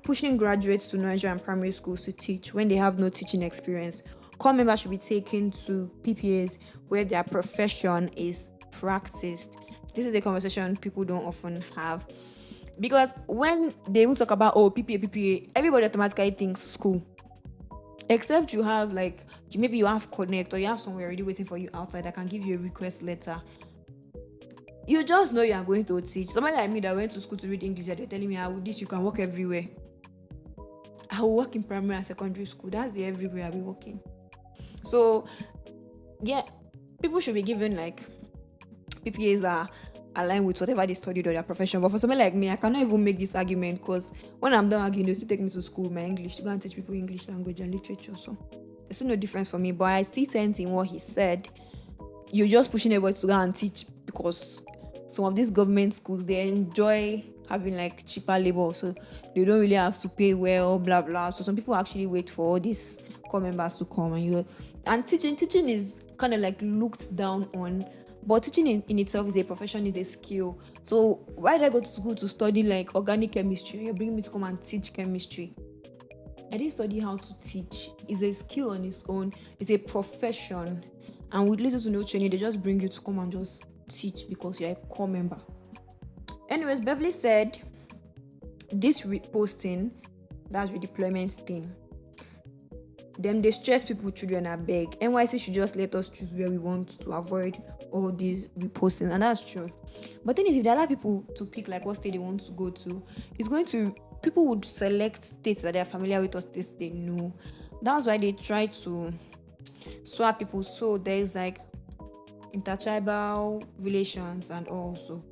to Nigerian primary schools to teach when they have no teaching experience. Core members should be taken to PPAs where their profession is practiced. This is a conversation people don't often have. Because when they will talk about PPA, everybody automatically thinks school. Except you have maybe you have Connect or you have someone already waiting for you outside that can give you a request letter. You just know you are going to teach. Somebody like me that went to school to read English, they're telling me how this you can work everywhere. I will work in primary and secondary school. That's the everywhere I'll be working. So yeah, people should be given PPAs that align with whatever they studied or their profession. But for someone like me, I cannot even make this argument because when I'm done arguing, they'll still take me to school, my English, to go and teach people English language and literature. So there's still no difference for me. But I see sense in what he said. You're just pushing everybody to go and teach because some of these government schools, they enjoy having cheaper labor, so they don't really have to pay well, blah blah. So some people actually wait for all these core members to come and teaching is kind of looked down on. But teaching in itself is a profession, is a skill. So why did I go to school to study organic chemistry? You're bringing me to come and teach chemistry. I didn't study how to teach. It's a skill on its own. It's a profession. And with little to no training, they just bring you to come and just teach because you're a core member. Anyways, Beverly said this reposting, that's redeployment thing. Them they stress people, children are beg. NYC should just let us choose where we want to avoid all these reposting, and that's true. But then is if they allow people to pick what state they want to go to, people would select states that they are familiar with or states they know. That's why they try to swap people. So there's intertribal relations and also.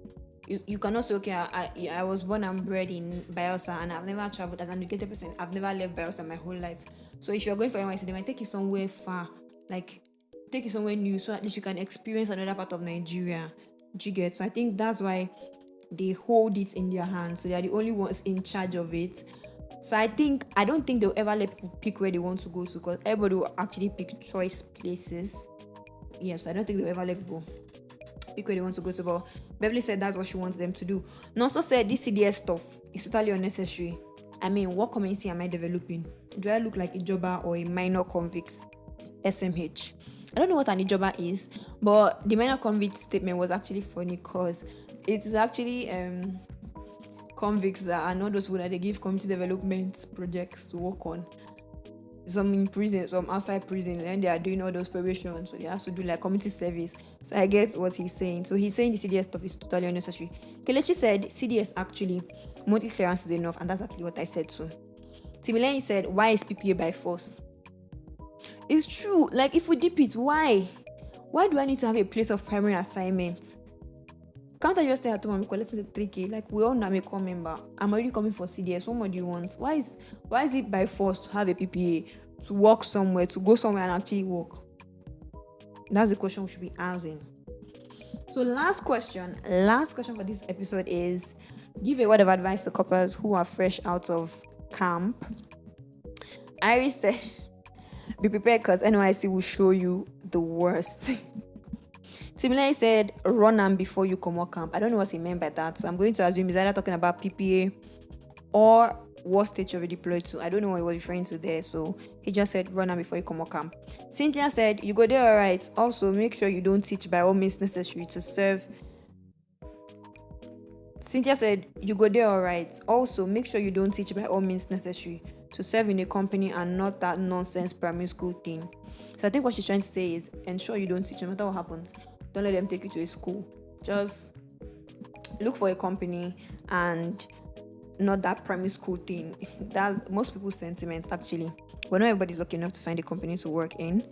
You cannot say, okay, I was born and bred in Bayelsa and I've never traveled as an educated person. I've never left Bayelsa my whole life. So if you're going for NYC, they might take you somewhere far, take you somewhere new, so at least you can experience another part of Nigeria. Do you get? So I think that's why they hold it in their hands. So they are the only ones in charge of it. So I don't think they'll ever let people pick where they want to go to, because everybody will actually pick choice places. Yes, I don't think they'll ever let people pick where they want to go to. But Beverly said that's what she wants them to do. And also said this CDS stuff is totally unnecessary. I mean, what community am I developing? Do I look like a jobber or a minor convict? SMH. I don't know what an Ijoba is, but the minor convict statement was actually funny because it is actually convicts that are not those people that they give community development projects to work on. Some in prison, some outside prison, and they are doing all those probations, so they have to do community service. So I get what he's saying. So he's saying the CDS stuff is totally unnecessary. Kelechi said CDS actually monthly clearance is enough, and that's actually what I said too. Timileyin said, why is PPA by force? It's true. If we dip it, why? Why do I need to have a place of primary assignment? Can't I just stay at home and be collecting the 3K? We all know I'm a core member. I'm already coming for CDS. What more do you want? Why is it by force to have a PPA, to work somewhere, to go somewhere and actually work? That's the question we should be asking. So last question for this episode is, give a word of advice to couples who are fresh out of camp. Iris said, be prepared because NYC will show you the worst. Timileyin said, run them before you come out camp. I don't know what he meant by that. So I'm going to assume he's either talking about PPA or what state you're deployed to. I don't know what he was referring to there. So he just said, run them before you come out camp. Cynthia said, you go there all right. Also, make sure you don't teach by all means necessary to serve. Cynthia said, you go there all right. Also, make sure you don't teach by all means necessary to serve in a company and not that nonsense primary school thing. So I think what she's trying to say is, ensure you don't teach no matter what happens. Don't let them take you to a school. Just look for a company and not that primary school thing. That's most people's sentiments actually. But not everybody's lucky enough to find a company to work in.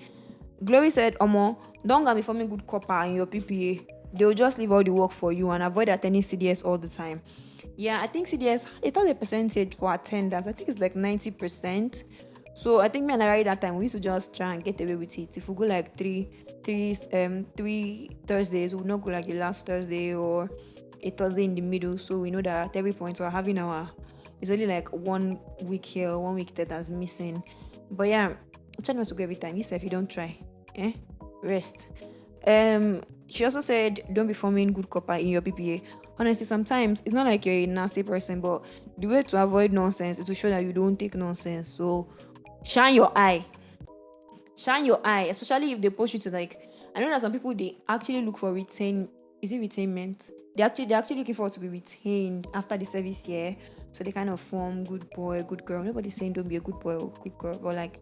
Glory said, Omo, don't go be forming good copper in your PPA. They'll just leave all the work for you and avoid attending CDS all the time. Yeah, I think CDS, it has a percentage for attendance. I think it's 90%. So I think me and Larry that time, we used to just try and get away with it. If we go three Thursdays, we will not go the last Thursday or a Thursday in the middle. So we know that at every point we're having it's only 1 week here, 1 week there that's missing. But yeah, try not to go every time. You say if you don't try, rest. She also said, don't be forming good copper in your PPA. Honestly, sometimes it's not like you're a nasty person, but the way to avoid nonsense is to show that you don't take nonsense. So shine your eye, especially if they push you to I know that some people, they actually look for written is it retainment? They're actually looking forward to be retained after the service year. So they kind of form good boy, good girl. Nobody's saying don't be a good boy or good girl, but like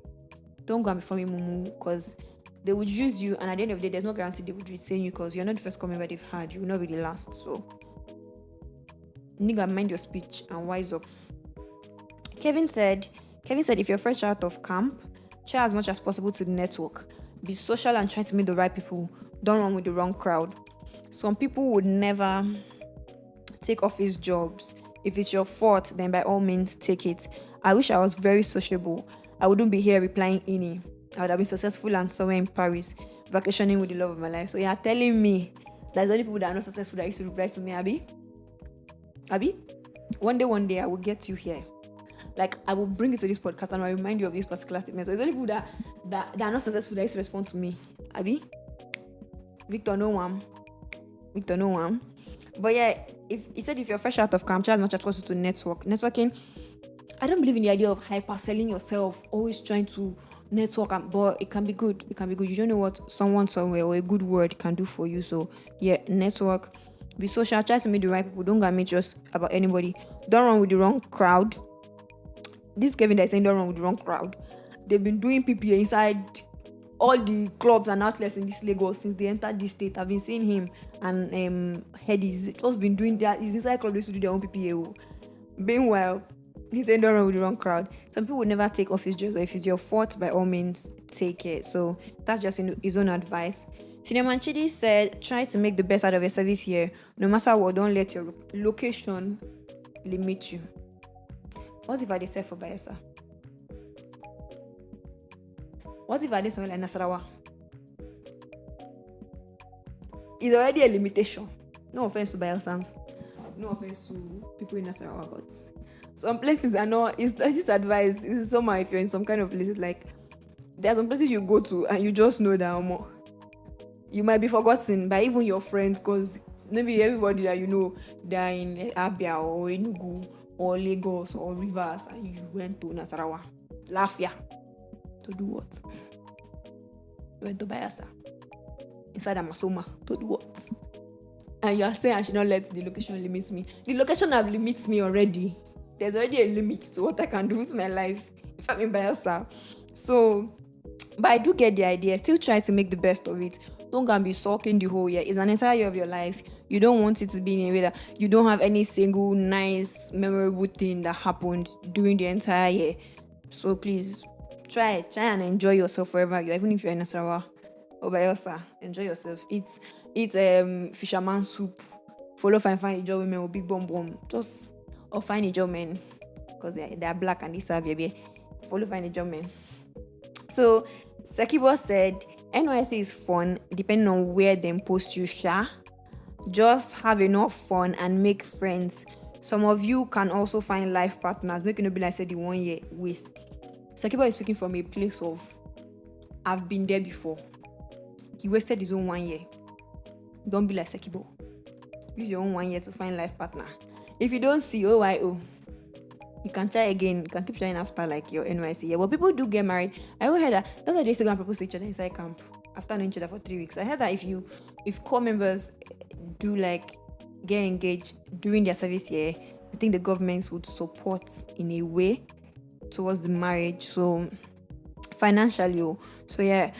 don't go and be forming mumu because they would use you, and at the end of the day, there's no guarantee they would retain you because you're not the first comment they've had. You will not be the last. So, nigga, mind your speech and wise up. Kevin said, if you're fresh out of camp, try as much as possible to network. Be social and try to meet the right people. Don't run with the wrong crowd. Some people would never take office jobs. If it's your fault, then by all means, take it. I wish I was very sociable. I wouldn't be here replying ini. I would have been successful and somewhere in Paris, vacationing with the love of my life. So you're telling me that the only people that are not successful that used to reply to me, Abby? One day, I will get you here. Like, I will bring it to this podcast and I'll remind you of this particular statement. So it's only people that are not successful that used to respond to me. Abby? Victor, no one. But yeah, if you're fresh out of camp, try as much as possible to network. Networking, I don't believe in the idea of hyper-selling yourself, always trying to network, but it can be good. You don't know what someone somewhere or a good word can do for you. So yeah, network, be social, try to meet the right people. Don't go and meet just about anybody. Don't run with the wrong crowd. This Kevin that is saying don't run with the wrong crowd. They've been doing PPA inside all the clubs and outlets in this Lagos since they entered this state. I've been seeing him and Headies just been doing that. He's inside club, they used to do their own PPA. Meanwhile, he's saying don't run with the wrong crowd. Some people would never take office jobs, but if it's your fault, by all means, take it. So that's just his own advice. Cinnamon Chidi said, try to make the best out of your service year. No matter what, don't let your location limit you. What if I decide for Bayelsa? What if I did something like Nasarawa? It's already a limitation. No offense to Bayelsans. No offense to people in Nasarawa, but some places are not. It's just advice. It's somehow if you're in some kind of places, like there are some places you go to and you just know that you might be forgotten by even your friends, because maybe everybody that you know they're in Abia or Enugu or Lagos or Rivers, and you went to Nasarawa, Lafia, to do what? You went to Bayelsa, inside Amasoma, to do what? And you are saying I should not let the location limit me. The location have limits me already. There's already a limit to what I can do with my life if I'm in Bayelsa. So, but I do get the idea. Still try to make the best of it. Don't go and be sulking the whole year. It's an entire year of your life. You don't want it to be in a way that you don't have any single nice, memorable thing that happened during the entire year. So please, try and enjoy yourself wherever you are, even if you're in Nasarawa or Bayelsa. Enjoy yourself. Eat fisherman soup. Follow find a job women with big bomb. Just or find a job men, because they are black and they serve baby. Follow find a job men. So Sekibo said NYC is fun depending on where they post you, Sha. Just have enough fun and make friends. Some of you can also find life partners. Make it not be like said the 1 year waste. Sekibo is speaking from a place of I've been there before. He wasted his own 1 year. Don't be like Sekibo. Use your own 1 year to find life partner. If you don't see OYO, you can try again. You can keep trying after like your NYC year. But people do get married. I heard that that's why they used to go and propose to each other inside camp after knowing each other for 3 weeks. I heard that if core members do like get engaged during their service year, I think the governments would support in a way towards the marriage. So financially, so yeah.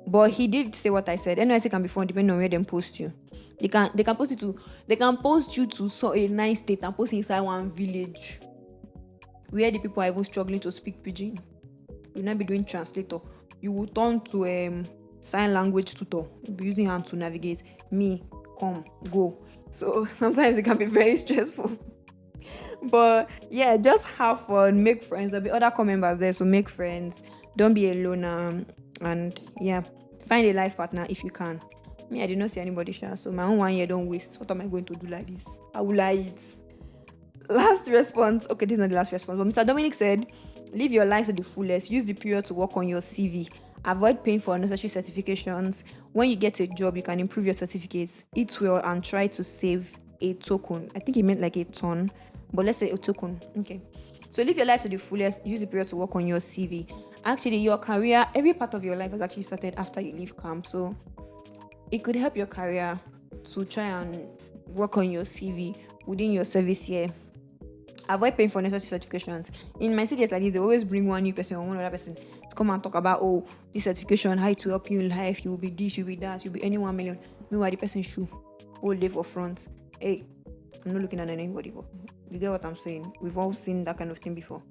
But he did say what I said. NYC can be fun depending on where they post you. They can post you to a nice state and post inside one village where the people are even struggling to speak pidgin. You will not be doing translator. You will turn to sign language tutor. You'll be using hand to navigate. Me, come, go. So sometimes it can be very stressful. But yeah, just have fun, make friends. There'll be other core members there, so make friends. Don't be alone. And yeah, find a life partner if you can. Me, I did not see anybody share, so my own 1 year don't waste. What am I going to do like this? How will I eat? Last response. Okay, this is not the last response, but Mr. Dominic said, live your life to the fullest. Use the period to work on your CV. Avoid paying for unnecessary certifications. When you get a job, you can improve your certificates. Eat well and try to save a token. I think he meant like a ton, but let's say a token. Okay. So live your life to the fullest. Use the period to work on your CV. Actually, your career, every part of your life has actually started after you leave camp. So it could help your career to try and work on your CV within your service year. Avoid paying for necessary certifications. In my CDS like this, they always bring one new person or one other person to come and talk about, this certification, how it will help you in life, you will be this, you will be that, you will be any 1 million. Meanwhile, the person should hold day for front. Hey, I'm not looking at anybody, but you get what I'm saying. We've all seen that kind of thing before.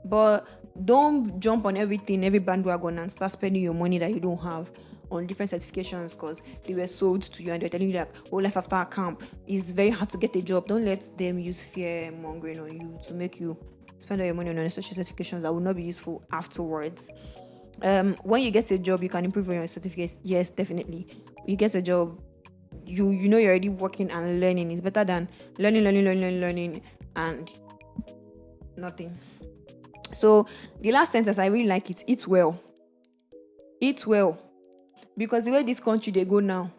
But don't jump on every bandwagon and start spending your money that you don't have on different certifications because they were sold to you and they're telling you that, life after a camp is very hard to get a job. Don't let them use fear mongering on you to make you spend all your money on unnecessary certifications that will not be useful afterwards. When you get a job, you can improve on your certificates. Yes, definitely. You get a job, you know you're already working and learning. It's better than learning and nothing. So the last sentence, I really like it. Eat well. Eat well. Because the way this country they go now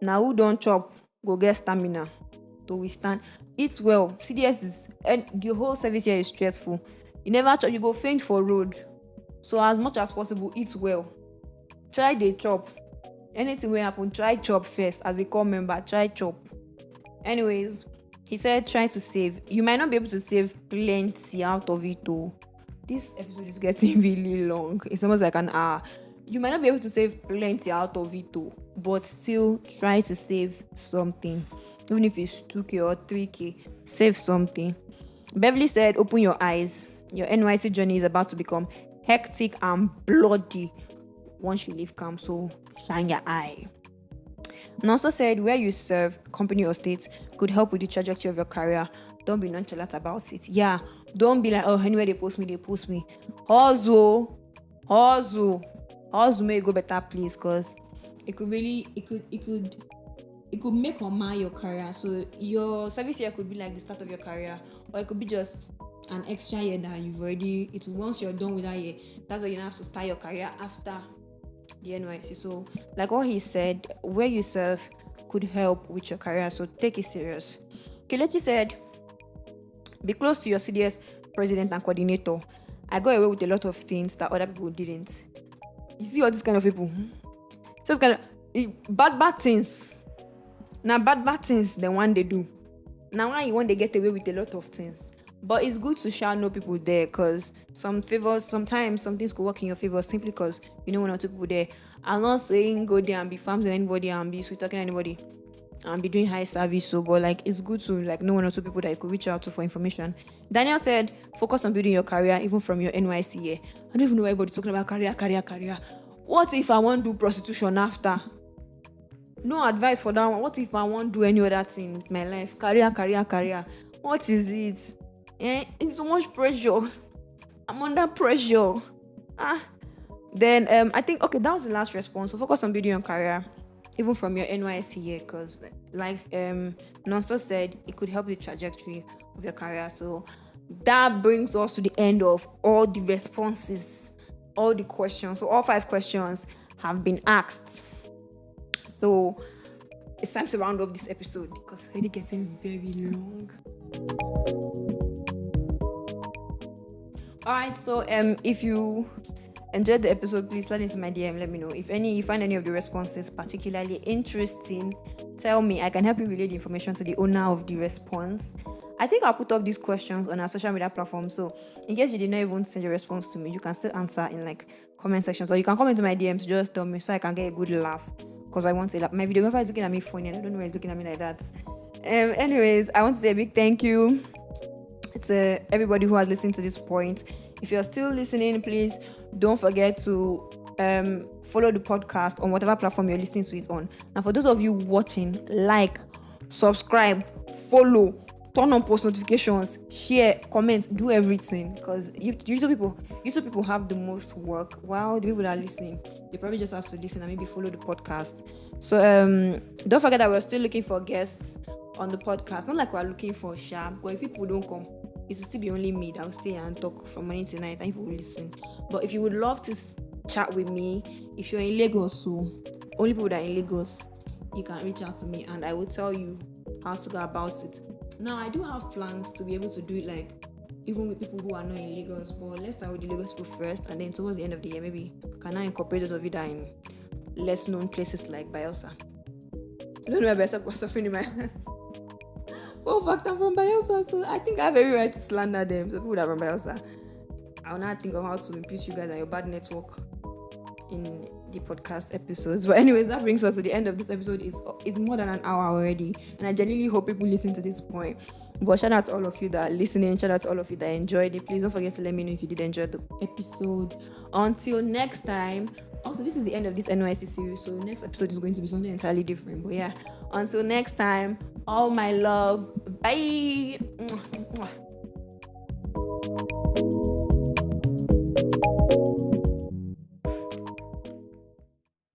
who don't chop go get stamina to withstand. Eat well. CDS is, and the whole service here is stressful. You never chop, you go faint for road. So as much as possible, eat well. Try the chop. Anything will happen, try chop first. As a core member, try chop. Anyways, he said try to save. You might not be able to save plenty out of it though. This episode is getting really long. It's almost like an hour. You might not be able to save plenty out of it though, but still try to save something. Even if it's 2K or 3K, save something. Beverly said, open your eyes. Your NYC journey is about to become hectic and bloody once you leave camp, so shine your eye. And also said, where you serve, company or state, could help with the trajectory of your career. Don't be nonchalant about it. Yeah, don't be like, anywhere they post me. Hustle may go better place, because it could make or mar your career. So your service year could be like the start of your career, or it could be just an extra year that you've already, once you're done with that year, that's why you have to start your career after the NYC. So like what he said, where you serve could help with your career, so take it serious. Kelechi said, be close to your CDS president and coordinator. I got away with a lot of things that other people didn't. You see all these kind of people? So kind of bad things. Now bad things, the one they do. Now why you want to get away with a lot of things? But it's good to know people there, because sometimes some things could work in your favor simply because you know one or two people there. I'm not saying go there and be farms with anybody and be sweet talking to anybody and be doing high service. So, but like it's good to know one or two people that you could reach out to for information. Daniel said, focus on building your career even from your NYC year. I don't even know why everybody's talking about career. What if I want to do prostitution after? No advice for that one. What if I want to do any other thing with my life? Career. What is it? It's so much pressure. I'm under pressure. Then I think that was the last response. So focus on building your career even from your NYSC year, because like Nonso said, it could help the trajectory of your career. So that brings us to the end of all the responses, all the questions. So all 5 questions have been asked. So it's time to round up this episode because it's already getting very long. Alright, so if you enjoyed the episode, please slide into my DM, let me know. If you find any of the responses particularly interesting, tell me. I can help you relay the information to the owner of the response. I think I'll put up these questions on our social media platform, so in case you did not even send your response to me, you can still answer in like comment sections, or you can come into my DMs, just tell me so I can get a good laugh, because I want to laugh. My videographer is looking at me funny and I don't know why he's looking at me like that. Anyways, I want to say a big thank you to everybody who has listened to this point. If you're still listening, please don't forget to follow the podcast on whatever platform you're listening to it on. And for those of you watching, like, subscribe, follow, turn on post notifications, share, comment, do everything, because YouTube people have the most work, while the people that are listening, they probably just have to listen and maybe follow the podcast. So don't forget that we're still looking for guests on the podcast. Not like we're looking for sharp, but if people don't come, it will still be only me that will stay here and talk from morning to night and people will listen. But if you would love to chat with me, if you're in Lagos, so only people that are in Lagos, you can reach out to me and I will tell you how to go about it. Now, I do have plans to be able to do it like even with people who are not in Lagos, but let's start with the Lagos people first, and then towards the end of the year, maybe can I incorporate those of you that are in less known places like Bayelsa. I don't know why I was suffering in my hands. For a fact, I'm from Bayelsa, so I think I have every right to slander them. The people that are from Bayelsa. I'll not think of how to impeach you guys and your bad network in the podcast episodes. But anyways, that brings us to the end of this episode. It's more than an hour already, and I genuinely hope people listen to this point. But shout out to all of you that are listening. Shout out to all of you that enjoyed it. Please don't forget to let me know if you did enjoy the episode. Until next time. Also, this is the end of this Nysc series, so the next episode is going to be something entirely different. But yeah, until next time, all my love. Bye.